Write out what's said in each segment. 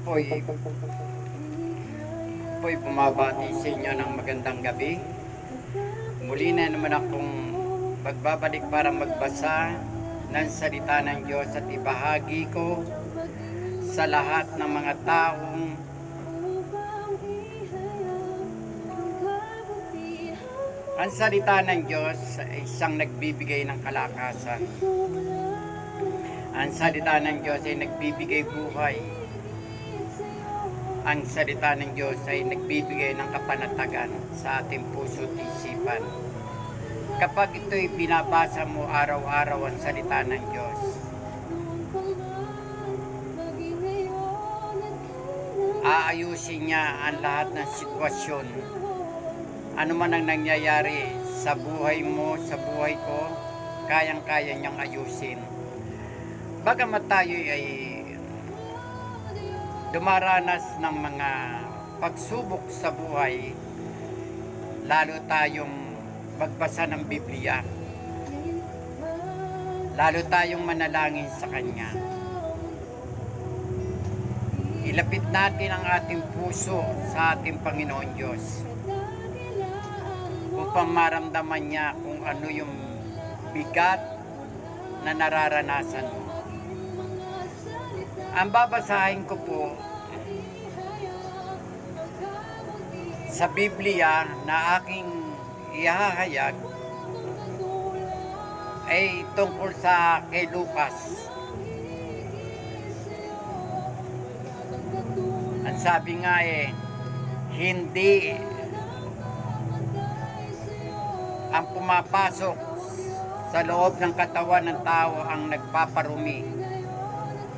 po'y bumabati sa inyo ng magandang gabi. Muli na naman akong magbabalik para magbasa ng salita ng Diyos at ibahagi ko sa lahat ng mga taong ang salita ng Diyos ay isang nagbibigay ng kalakasan. Ang salita ng Diyos ay nagbibigay buhay. Ang salita ng Diyos ay nagbibigay ng kapanatagan sa ating puso at isipan. Kapag ito'y binabasa mo araw-araw ang salita ng Diyos, aayusin niya ang lahat ng sitwasyon. Ano man ang nangyayari sa buhay mo, sa buhay ko, kayang-kaya niyang ayusin. Bagamat tayo ay dumaranas ng mga pagsubok sa buhay, lalo tayong magbasa ng Biblia, lalo tayong manalangin sa Kanya. Ilapit natin ang ating puso sa ating Panginoon Diyos upang maramdaman niya kung ano yung bigat na nararanasan mo. Ang babasahin ko po sa Biblia na aking ihahayag ay tungkol sa kay Lucas. Ang sabi nga hindi ang pumapasok sa loob ng katawan ng tao ang nagpaparumi,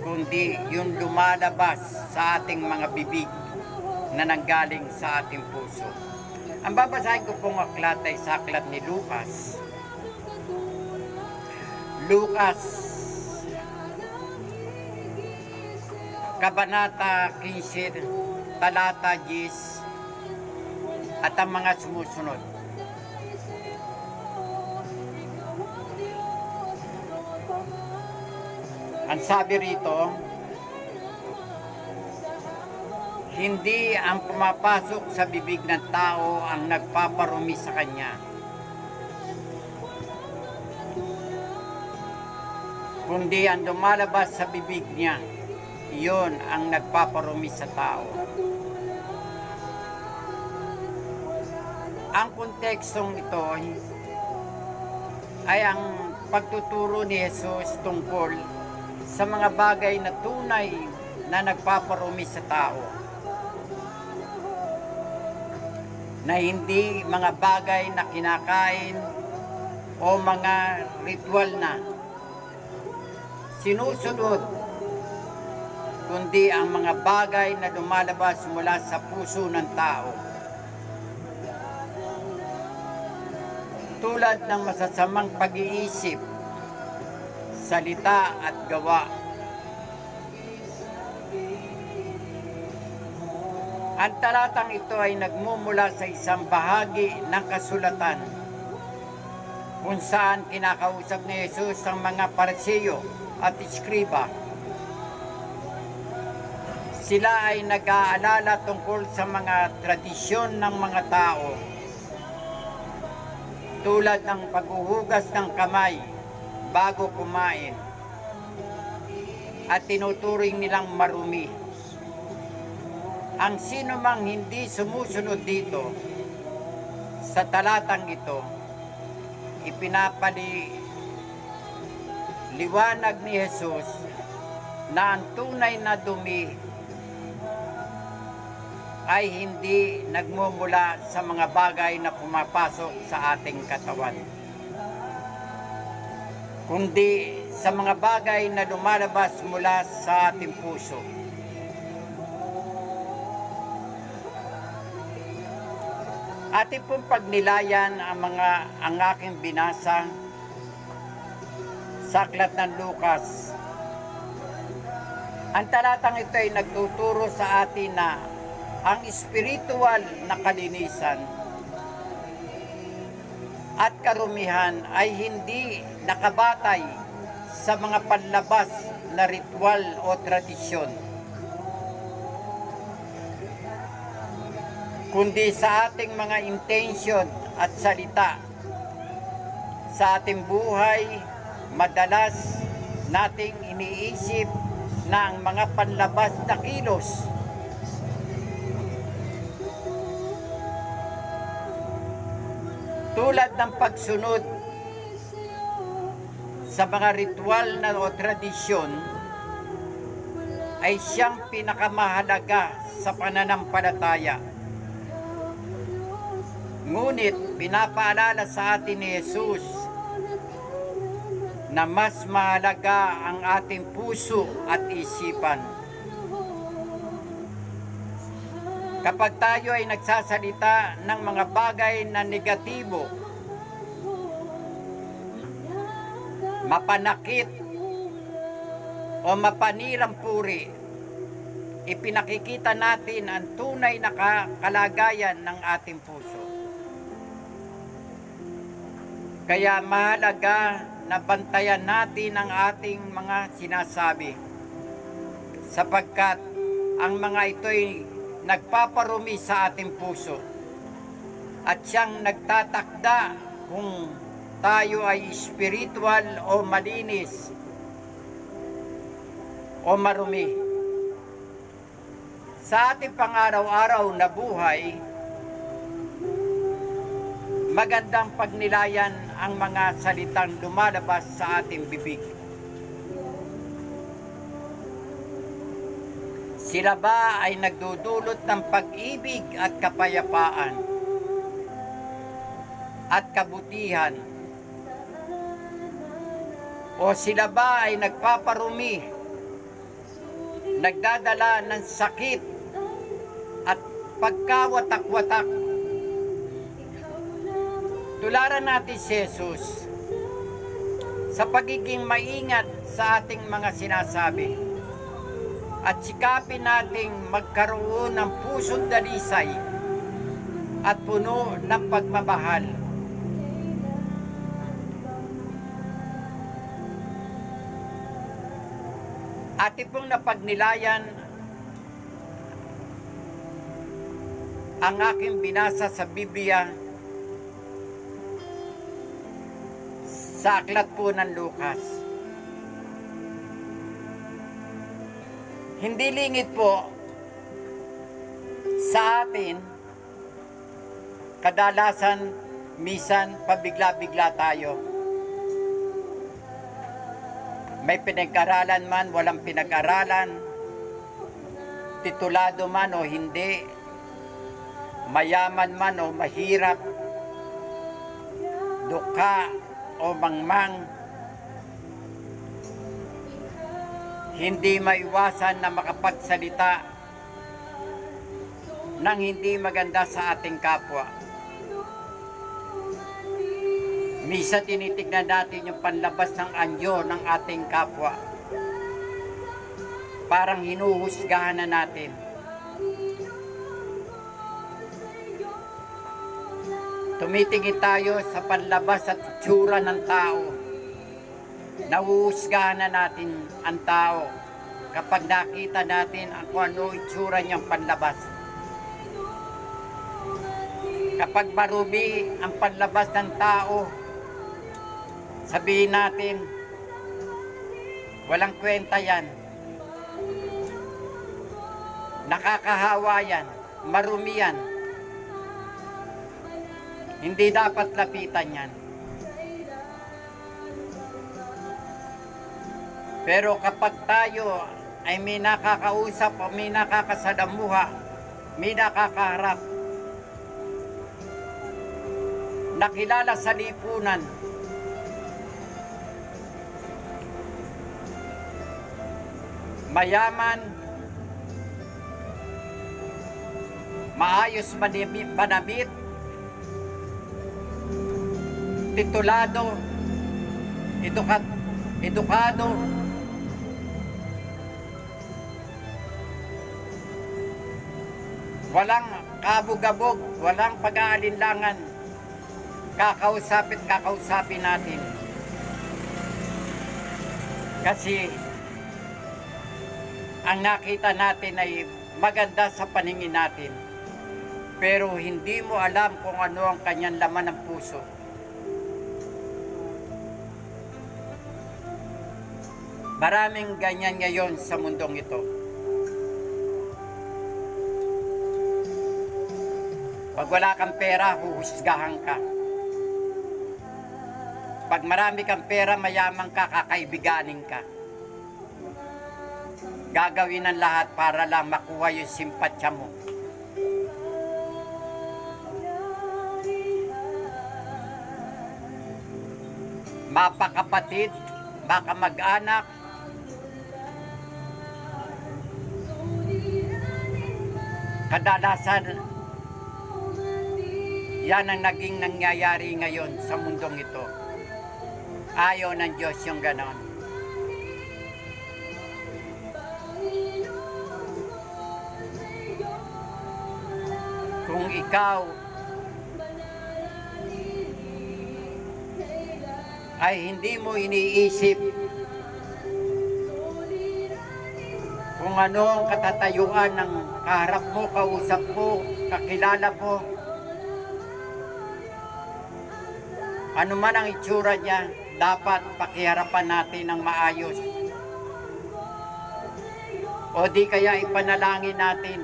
kundi yung lumalabas sa ating mga bibig na nanggaling sa ating puso. Ang babasahin ko pong aklat ay sa aklat ni Lucas. Lucas, Kabanata 15, talata 10, at ang mga sumusunod. Ang sabi rito, hindi ang pumapasok sa bibig ng tao ang nagpaparumi sa kanya, kundi ang lumalabas sa bibig niya, iyon ang nagpaparumi sa tao. Ang kontekstong ito ay ang pagtuturo ni Jesus tungkol sa mga bagay na tunay na nagpaparumi sa tao, na hindi mga bagay na kinakain o mga ritual na sinusunod, kundi ang mga bagay na lumalabas mula sa puso ng tao, tulad ng masasamang pag-iisip, salita at gawa. Ang talatang ito ay nagmumula sa isang bahagi ng kasulatan kung saan kinakausap ni Jesus ang mga Pariseo at Iskriba. Sila ay nag-aalala tungkol sa mga tradisyon ng mga tao, tulad ng paghuhugas ng kamay bago kumain, at tinuturing nilang marumi. Ang sino mang hindi sumusunod dito sa talatang ito, liwanag ni Jesus na ang tunay na dumi ay hindi nagmumula sa mga bagay na pumapasok sa ating katawan, kundi sa mga bagay na lumalabas mula sa ating puso. Ating pong pagnilayan ang aking binasa sa aklat ng Lucas. Ang talatang ito ay nagtuturo sa atin na ang espiritual na kalinisan at karumihan ay hindi nakabatay sa mga panlabas na ritual o tradisyon, kundi sa ating mga intention at salita. Sa ating buhay, madalas nating iniisip na ang mga panlabas na kilos tulad ng pagsunod sa mga ritual na o tradisyon ay siyang pinakamahalaga sa pananampalataya. Ngunit pinapaalala sa atin ni Jesus na mas mahalaga ang ating puso at isipan. Kapag tayo ay nagsasalita ng mga bagay na negatibo, mapanakit o mapanirang puri, ipinakikita natin ang tunay na kalagayan ng ating puso. Kaya mahalaga na bantayan natin ang ating mga sinasabi, sapagkat ang mga ito'y nagpaparumi sa ating puso at siyang nagtatakda kung tayo ay spiritual o malinis o marumi. Sa ating pang-araw-araw na buhay, magandang pagnilayan ang mga salitang lumalabas sa ating bibig. Sila ba ay nagdudulot ng pag-ibig at kapayapaan at kabutihan? O sila ba ay nagpaparumi, nagdadala ng sakit at pagkawatak-watak? Tularan natin si Jesus sa pagiging maingat sa ating mga sinasabi at sikapin nating magkaroon ng pusong dalisay at puno ng pagmamahal. Ating pong napagnilayan ang aking binasa sa Biblia sa aklat po ng Lucas. Hindi lingid po sa atin, kadalasan, minsan, pabigla-bigla tayo. May pinag-aralan man, walang pinag-aralan, titulado man o hindi, mayaman man o mahirap, dukha o mangmang, hindi maiwasan na makapagsalita ng hindi maganda sa ating kapwa. Misa tinitignan natin yung panlabas ng anyo ng ating kapwa. Parang hinuhusgahan na natin. Tumitingin tayo sa panlabas at itsura ng tao. Nahuhusgahan na natin ang tao kapag nakita natin kung ano itsura niyang panlabas. Kapag marumi ang panlabas ng tao, sabihin natin, walang kwenta yan. Nakakahawa yan, marumi yan. Hindi dapat lapitan yan. Pero kapag tayo ay may nakakausap o may nakakasalamuha, may nakakaharap, nakilala sa lipunan, mayaman, maayos manamit, titulado, edukado, walang kabog-abog, walang pag-aalinlangan, kakausapin natin. Kasi ang nakita natin ay maganda sa paningin natin. pero hindi mo alam kung ano ang kanyang laman ng puso. Maraming ganyan ngayon sa mundong ito. Pag wala kang pera, huhusgahan ka. Pag marami kang pera, mayaman ka, kakaibiganin ka. Gagawin ang lahat para lang makuha yung simpatsya mo. Mapakapatid, makamag-anak, kadalasan, yan ang naging nangyayari ngayon sa mundong ito. Ayaw ng Diyos yung ganon. Kung ikaw ay hindi mo iniisip kung ano ang katatayuan ng kaharap mo, kausap mo, kakilala mo, ano man ang itsura niya, dapat pakiharapan natin ng maayos. O di kaya ipanalangin natin.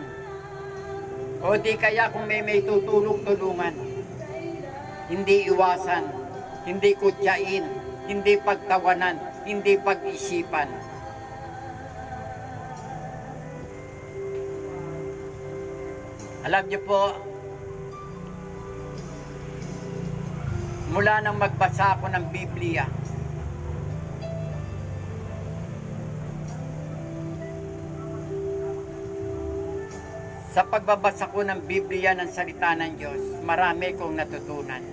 O di kaya kung may tutulong-tulungan. Hindi iwasan, hindi kutyain, hindi pagtawanan, hindi pag-isipan. Alam niyo po, mula nang magbasa ako ng Biblia, sa pagbabasa ko ng Biblia ng salita ng Diyos, marami kong natutunan.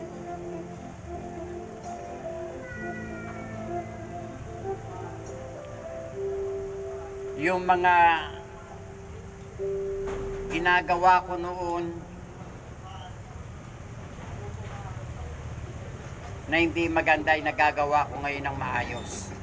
Yung mga ginagawa ko noon na hindi maganda ay nagagawa ko ngayon ng maayos.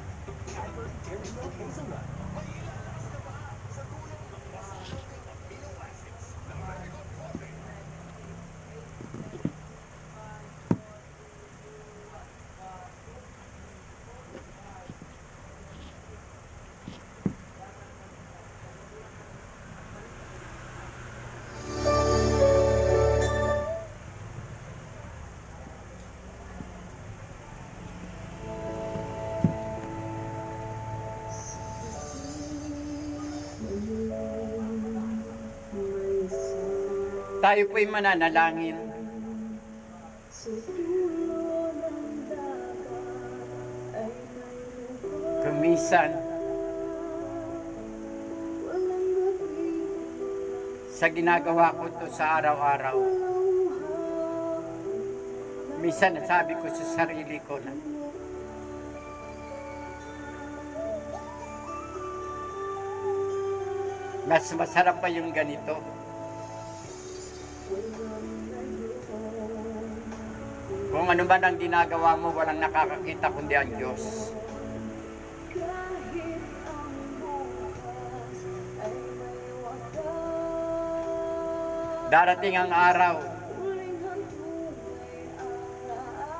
Tayo po'y mananalangin. Kumisan sa ginagawa ko to sa araw-araw, minsan nasabi ko sa sarili ko na mas masarap pa yung ganito. Kung ano man ang ginagawa mo, walang nakakakita kundi ang Diyos. Darating ang araw,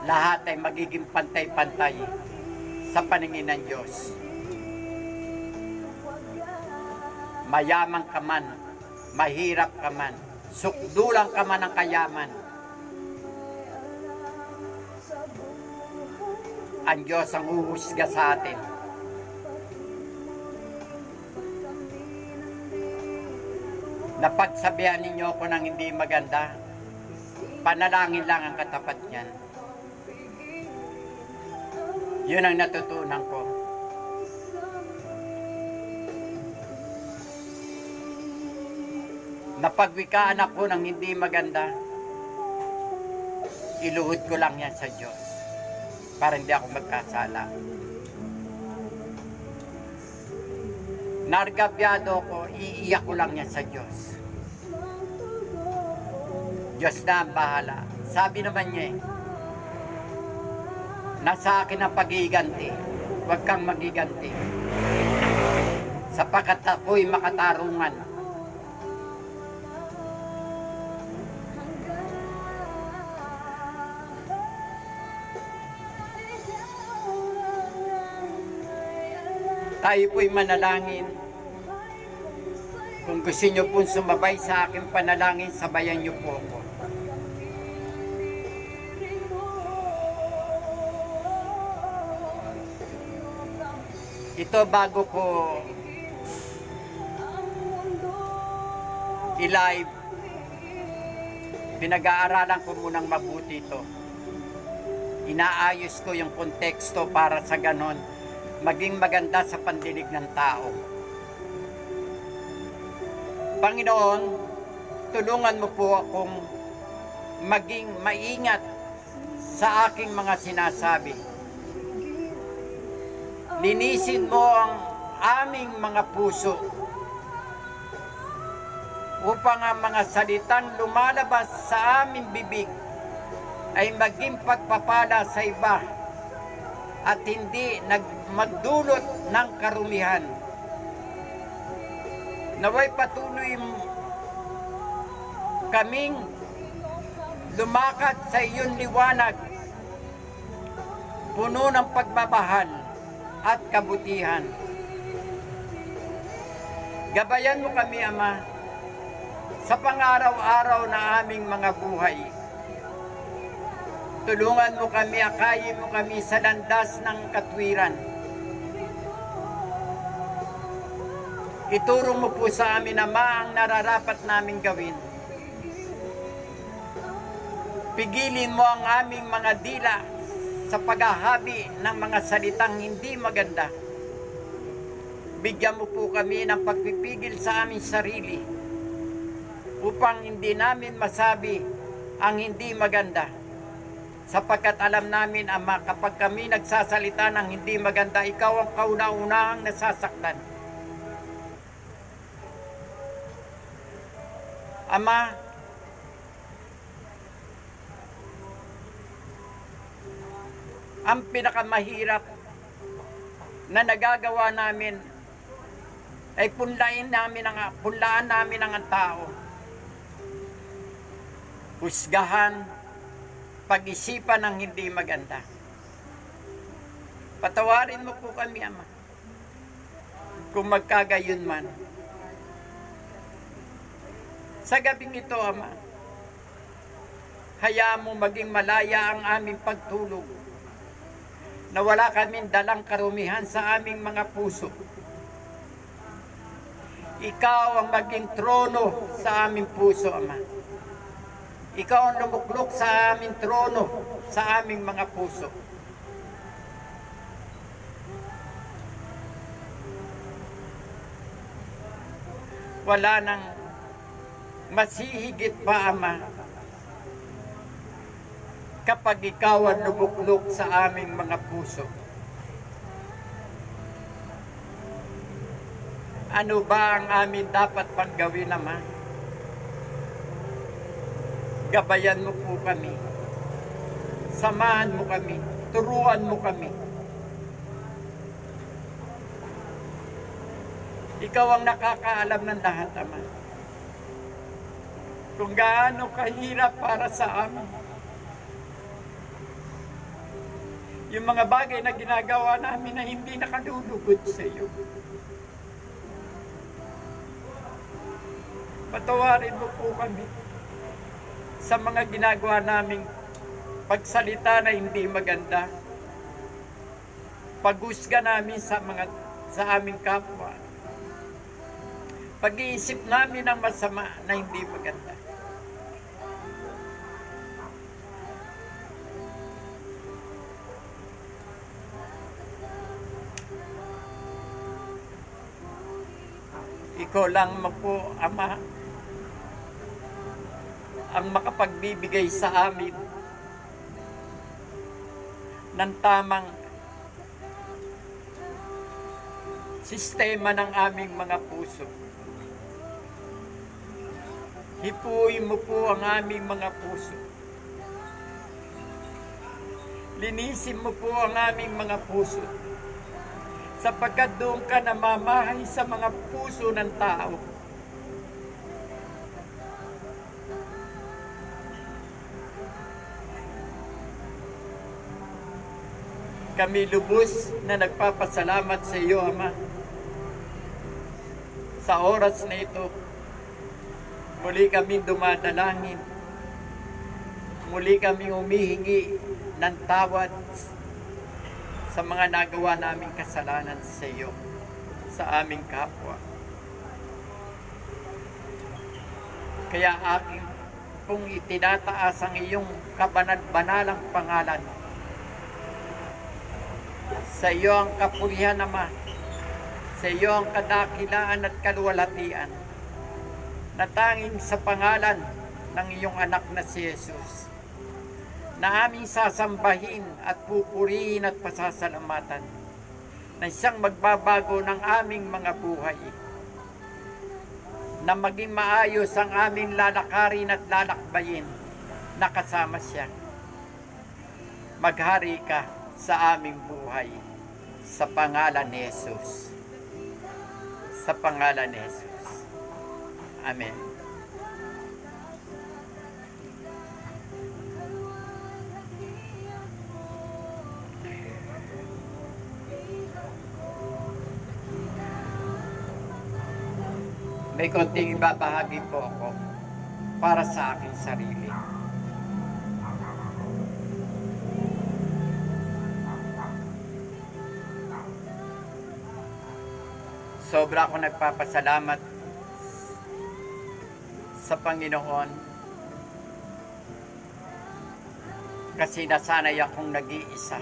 lahat ay magiging pantay-pantay sa paningin ng Diyos. Mayaman ka man, mahirap ka man, sukdulang ka man ng kayaman, ang Diyos ang huhusga sa atin. Napagsabihan ninyo ako ng hindi maganda, panalangin lang ang katapat niyan. Yun ang natutunan ko. Napagwikaan ako ng hindi maganda, iluhod ko lang yan sa Diyos para hindi ako magkasala. Nargabyado ko, iiyak ko lang yan sa Diyos. Diyos na ang bahala. Sabi naman niya, nasa akin ang pagiganti, huwag kang magiganti. Sapagkat ako'y makatarungan. Tayo po'y manalangin. Kung gusto nyo pong sumabay sa aking panalangin, sabayan nyo po ako. Ito bago ko i-live, pinag-aaralan ko munang mabuti ito. Inaayos ko yung konteksto para sa ganon maging maganda sa pandinig ng tao. Panginoon, tulungan mo po akong maging maingat sa aking mga sinasabi. Linisin mo ang aming mga puso upang ang mga salitang lumalabas sa aming bibig ay maging pagpapala sa iba at hindi magdulot ng karumihan. Naway patuloy kaming lumakad sa iyong liwanag, puno ng pagmamahal at kabutihan. Gabayan mo kami, Ama, sa pang-araw-araw na aming mga buhay. Tulungan mo kami, akayin mo kami sa landas ng katwiran. Ituro mo po sa amin, Ama, ang nararapat naming gawin. Pigilin mo ang aming mga dila sa paghahabi ng mga salitang hindi maganda. Bigyan mo po kami ng pagpipigil sa aming sarili upang hindi namin masabi ang hindi maganda. Sapagkat alam namin, Ama, kapag kami nagsasalita ng hindi maganda, ikaw ang kauna-unahang nasasaktan. Ama, ang pinakamahirap na nagagawa namin ay punlaan namin ang tao. Husgahan, pag-isipan ng hindi maganda. Patawarin mo po kami, Ama, kung magkagayon man. Sa gabing ito, Ama, hayaan mo maging malaya ang aming pagtulog, na wala kaming dalang karumihan sa aming mga puso. Ikaw ang maging trono sa aming puso, Ama. Ikaw ang lumuklok sa aming trono, sa aming mga puso. Wala nang masihigit pa, Ama, kapag ikaw ang lumuklok sa aming mga puso. Ano ba ang amin dapat pang gawin, Ama? Gabayan mo po kami. Samahan mo kami. Turuan mo kami. Ikaw ang nakakaalam ng lahat, Ama. Kung gaano kahirap para sa amin yung mga bagay na ginagawa namin na hindi nakalulugod sa iyo. Patawarin mo po kami sa mga ginagawa naming pagsalita na hindi maganda, paghusga namin sa aming kapwa, pag-iisip namin ng masama na hindi maganda. Ikaw lang po, Ama, ang makapagbibigay sa amin ng tamang sistema ng aming mga puso. Hipuin mo po ang aming mga puso. Linisin mo po ang aming mga puso, sapagkat doon ka namamahay sa mga puso ng tao. Kami lubos na nagpapasalamat sa iyo, Ama, Sa oras na ito, muli kami dumadalangin. Muli kami humihingi ng tawad sa mga nagawa naming kasalanan sa iyo, sa aming kapwa. Kaya aking kung itinataas ang iyong kabanal-banalang pangalan. Sa iyo ang kapurihan, Ama. Sa iyo ang kadakilaan at kaluwalhatian, na tanging sa pangalan ng iyong anak na si Jesus, na aming sasambahin at pupurihin at pasasalamatan, na siyang magbabago ng aming mga buhay, na maging maayos ang aming lalakarin at lalakbayin, na kasama siya. Maghari ka sa aming buhay, sa pangalan ni Jesus. Sa pangalan ni Jesus. Amen. May konting ibabahagi po ako para sa aking sarili. Sobra ako nagpapasalamat sa Panginoon kasi nasanay akong nag-iisa.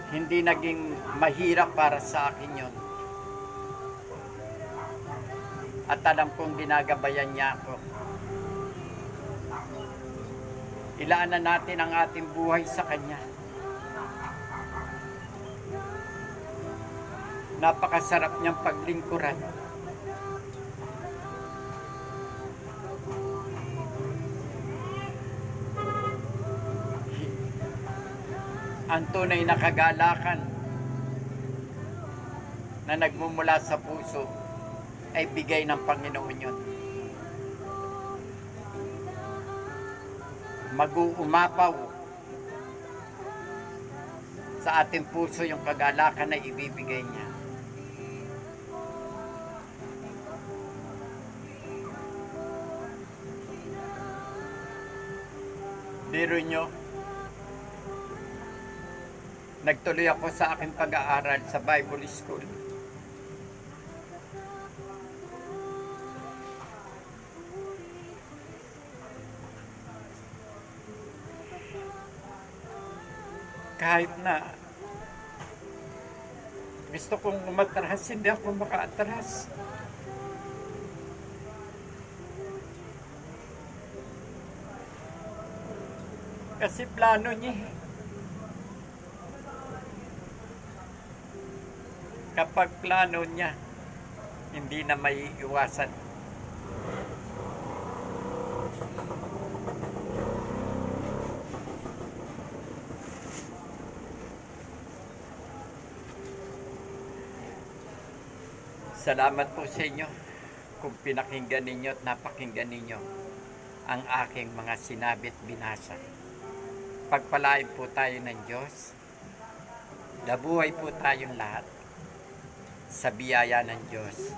Hindi naging mahirap para sa akin yun. At alam kong ginagabayan niya ako. Ilaanan natin ang ating buhay sa Kanya. Napakasarap niyang paglingkuran. Ang tunay na kagalakan na nagmumula sa puso ay bigay ng Panginoon yun. Mag-uumapaw sa ating puso yung kagalakan na ibibigay niya. Biro nyo, nagtuloy ako sa aking pag-aaral sa Bible School. Kahit na gusto kong umatras, hindi ako makaatras. Kasi plano niya. Kapag plano niya, hindi na may iwasan. Salamat po sa inyo kung pinakinggan ninyo at napakinggan ninyo ang aking mga sinabi at binasa. Pagpalain po tayo ng Diyos. Nabuhay po tayong lahat sa biyaya ng Diyos.